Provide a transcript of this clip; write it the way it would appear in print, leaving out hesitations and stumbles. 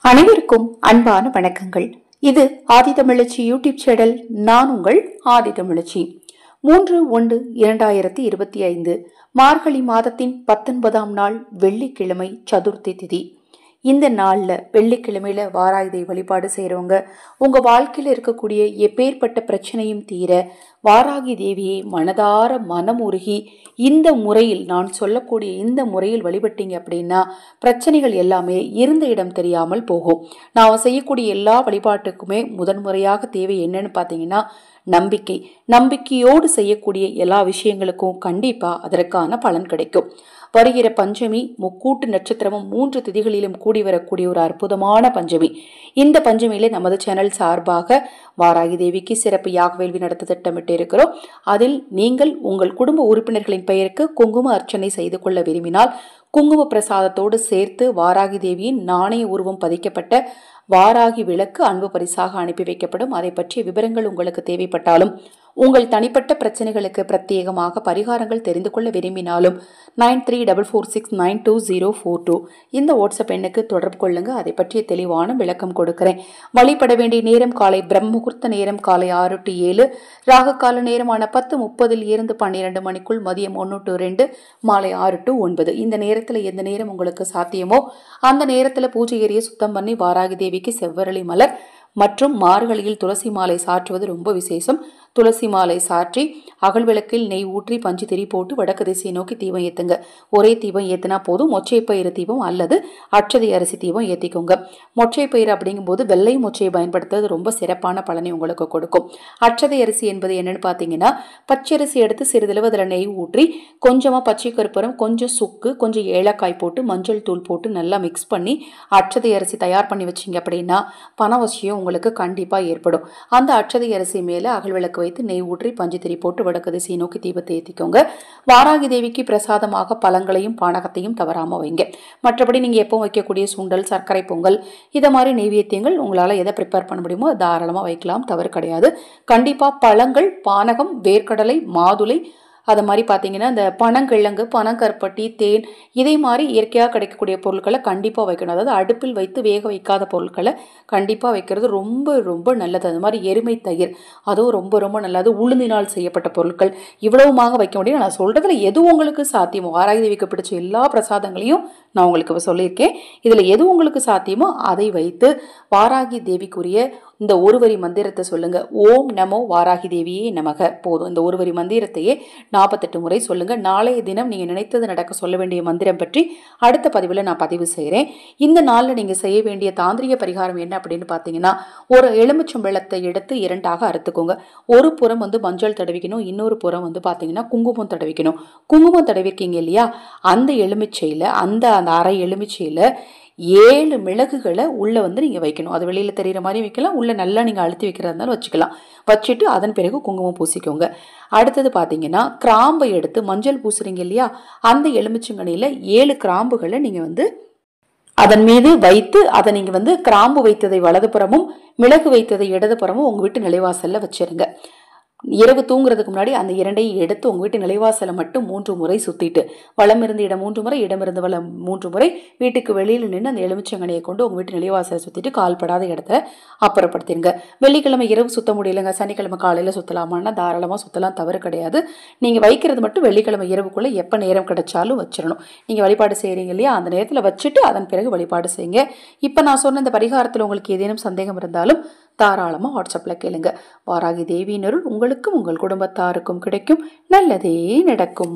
அனைவருக்கும் அன்பான வணக்கங்கள். இது ஆதிதமிழச்சி யூடியூப் சேனல். நான் உங்கள் ஆதிதமிழச்சி. 3/1/2025 மார்கழி மாதத்தின் 19ஆம் நாள் வெள்ளிக்கிழமை சதுர்த்தி திதி. இந்த நாள்ல வெள்ளிக்கிழமையில வாராயுதை வழிபாடு செய்யறவங்க உங்க வாழ்க்கையில இருக்கக்கூடிய எப்பேற்பட்ட பிரச்சனையும் தீர வாராகி தேவியை மனதார மனமுருகி இந்த முறையில் நான் சொல்லக்கூடிய இந்த முறையில் வழிபட்டீங்க அப்படின்னா பிரச்சனைகள் எல்லாமே இருந்த இடம் தெரியாமல் போகும். நான் செய்யக்கூடிய எல்லா வழிபாட்டுக்குமே முதன்முறையாக தேவை என்னன்னு பார்த்தீங்கன்னா நம்பிக்கையோடு செய்யக்கூடிய எல்லா விஷயங்களுக்கும் கண்டிப்பா அதற்கான பலன் கிடைக்கும். வருகிற பஞ்சமி முக்கூட்டு நட்சத்திரமும் 3 திதிகளிலும் கூடி வரக்கூடிய ஒரு அற்புதமான பஞ்சமி. இந்த பஞ்சமியில நமது சேனல் சார்பாக வாராகி தேவிக்கு சிறப்பு யாக வேள்வி நடத்த திட்டமிட்டு இருக்கிறோம். அதில் நீங்கள் உங்கள் குடும்ப உறுப்பினர்களின் பெயருக்கு குங்கும அர்ச்சனை செய்து கொள்ள விரும்பினால் குங்கும பிரசாதத்தோடு சேர்த்து வாராகி தேவியின் நாணய உருவம் பதிக்கப்பட்ட வாராகி விளக்கு அன்பு பரிசாக அனுப்பி வைக்கப்படும். அதை பற்றிய விவரங்கள் உங்களுக்கு தேவைப்பட்டாலும் உங்கள் தனிப்பட்ட பிரச்சனைகளுக்கு பிரத்யேகமாக பரிகாரங்கள் தெரிந்து கொள்ள விரும்பினாலும் 9344692042 இந்த வாட்ஸ்அப் எண்ணுக்கு தொடர்பு கொள்ளுங்க. அதை பற்றிய தெளிவான விளக்கம் கொடுக்கிறேன். வழிபட வேண்டிய நேரம் காலை பிரம்ம முகூர்த்த நேரம் காலை 6 to 7, ராகு கால நேரமான 10:30 இருந்து 12 மணிக்குள், மதியம் 1 to 2, மாலை 6 to 9. இந்த நேரத்தில் எந்த நேரம் உங்களுக்கு சாத்தியமோ அந்த நேரத்தில் பூஜை ஏரியை சுத்தம் பண்ணி வாராகி தேவிக்கு செவ்வரளி மலர் மற்றும் மார்கழியில் துளசி மாலை சாற்றுவது ரொம்ப விசேஷம். துளசி மாலை சாற்றி அகல் விளக்கில் நெய் ஊற்றி பஞ்சு திரி போட்டு வடக்கு திசையை நோக்கி தீபம் ஏத்துங்க. ஒரே தீபம் ஏத்தினா போதும். மொச்சை பயிறு தீபம் அல்லது அட்சதை அரிசி தீபம் ஏத்திக்கோங்க. மொச்சை பயிறு அப்படிங்கும் போது வெள்ளை மொச்சையை பயன்படுத்துறது ரொம்ப சிறப்பான பலனை உங்களுக்கு கொடுக்கும். அட்சதை அரிசி என்பது என்னன்னு பாத்தீங்கன்னா, பச்சரிசி எடுத்து சிறிதளவு அதில் நெய் ஊற்றி கொஞ்சமா பச்சை கருப்பரம், கொஞ்சம் சுக்கு, கொஞ்சம் ஏலக்காய் போட்டு மஞ்சள் தூள் போட்டு நல்லா மிக்ஸ் பண்ணி அட்சதை அரிசி தயார் பண்ணி வச்சிங்க அப்படின்னா பணவசியம் உங்களுக்கு கண்டிப்பா ஏற்படும். அந்த அட்சதை அரிசி மேல அகல் விளக்கு வைத்து நெய் ஊற்றி பஞ்சு திரி போட்டு வடக்கு திசையை நோக்கி தீபத்தை ஏற்றிக்கோங்க. வாராகி தேவிக்கு பிரசாதமாக பழங்களையும் பானகத்தையும் தவறாம வைங்க. மற்றபடி நீங்க எப்போ வைக்கக்கூடிய சுண்டல், சர்க்கரை பொங்கல், இதை மாதிரி நெய்வேத்தியங்கள் உங்களால எதை ப்ரிப்பேர் பண்ண முடியுமோ தாராளமா வைக்கலாம், தவறு கிடையாது. கண்டிப்பா பழங்கள், பானகம், வேர்க்கடலை, மாதுளை, அது மாதிரி பார்த்தீங்கன்னா இந்த பனங்கிழங்கு, பனங்கருப்பட்டி, தேன், இதே மாதிரி இயற்கையாக கிடைக்கக்கூடிய பொருட்களை கண்டிப்பாக வைக்கணும். அதாவது அடுப்பில் வைத்து வேக வைக்காத பொருட்களை கண்டிப்பாக வைக்கிறது ரொம்ப ரொம்ப நல்லது. அது மாதிரி எருமை தயிர், அதுவும் ரொம்ப ரொம்ப நல்லது. உளுந்தினால் செய்யப்பட்ட பொருட்கள் இவ்வளவுமாக வைக்க முடியும். நான் சொல்றதுல எது உங்களுக்கு சாத்தியமோ, வாராகி தேவிக்கு பிடிச்ச எல்லா பிரசாதங்களையும் நான் உங்களுக்கு சொல்லியிருக்கேன். இதில் எது உங்களுக்கு சாத்தியமோ அதை வைத்து வாராகி தேவிக்குரிய இந்த ஒரு வரி மந்திரத்தை சொல்லுங்க. ஓம் நமோ வாராகி தேவியே நமக. போதும். இந்த ஒரு வரி மந்திரத்தையே 48 முறை சொல்லுங்க. நாளைய தினம் நீங்க நினைத்தது நடக்க சொல்ல வேண்டிய மந்திரம் பற்றி அடுத்த பதிவில் நான் பதிவு செய்கிறேன். இந்த நாளில் நீங்க செய்ய வேண்டிய தாந்திரிக பரிகாரம் என்ன அப்படின்னு பார்த்தீங்கன்னா, ஒரு எலுமிச்சம்பழத்தை எடுத்து 2ஆக அறுத்துக்கோங்க. ஒரு புறம் மஞ்சள் தடவிக்கணும், இன்னொரு புறம் பார்த்தீங்கன்னா குங்குமம் தடவிக்கணும். குங்குமம் தடவிருக்கீங்க இல்லையா, அந்த எலுமிச்சையில அந்த அரை எலுமிச்சையில 7 மிளகுகளை உள்ள நீங்க வைக்கணும். அது வெளியில தெரியுற மாதிரி வைக்கலாம், உள்ள நல்லா நீங்க அழுத்தி வைக்கிறதா இருந்தாலும் வச்சுக்கலாம். வச்சுட்டு அதன் பிறகு குங்குமம் பூசிக்கோங்க. அடுத்தது பாத்தீங்கன்னா, கிராம்பை எடுத்து மஞ்சள் பூசுறீங்க இல்லையா, அந்த எலுமிச்சங்கனியில 7 கிராம்புகளை நீங்க அதன் மீது வைத்து அதை நீங்க கிராம்பு வைத்ததை வலதுபுறமும் மிளகு வைத்ததை இடதுபுறமும் உங்க வீட்டு நிலைவாசல்ல வச்சிருங்க. இரவு தூங்குறதுக்கு முன்னாடி அந்த 2ஐயும் எடுத்து உங்க வீட்டு நிலைவாசலை மட்டும் 3 முறை சுத்திட்டு, வலம் இருந்து இடம் 3 முறை, இடமிருந்து வலம் 3 முறை, வீட்டுக்கு வெளியில நின்று அந்த எலுமிச்சங்கனியை கொண்டு உங்க வீட்டு நிலைவாசலை சுத்திட்டு கால்படாத இடத்துல அப்புறப்படுத்திருங்க. வெள்ளிக்கிழமை இரவு சுத்த முடியலங்க, சனிக்கிழமை காலையில சுத்தலாமான்னா தாராளமா சுத்தலாம், தவறு கிடையாது. நீங்க வைக்கிறது மட்டும் வெள்ளிக்கிழமை இரவுக்குள்ள எப்ப நேரம் கிடைச்சாலும் வச்சிடணும். நீங்க வழிபாடு செய்யறீங்க இல்லையா, அந்த நேரத்துல வச்சுட்டு அதன் பிறகு வழிபாடு செய்யுங்க. இப்ப நான் சொன்ன இந்த பரிகாரத்துல உங்களுக்கு ஏதேனும் சந்தேகம் இருந்தாலும் தாராளமா வாட்ஸ்அப்ல கேளுங்க. வாராகி தேவியின் அருள் உங்களுக்கும் உங்கள் குடும்பத்தாருக்கும் கிடைக்கும். நல்லதே நடக்கும்.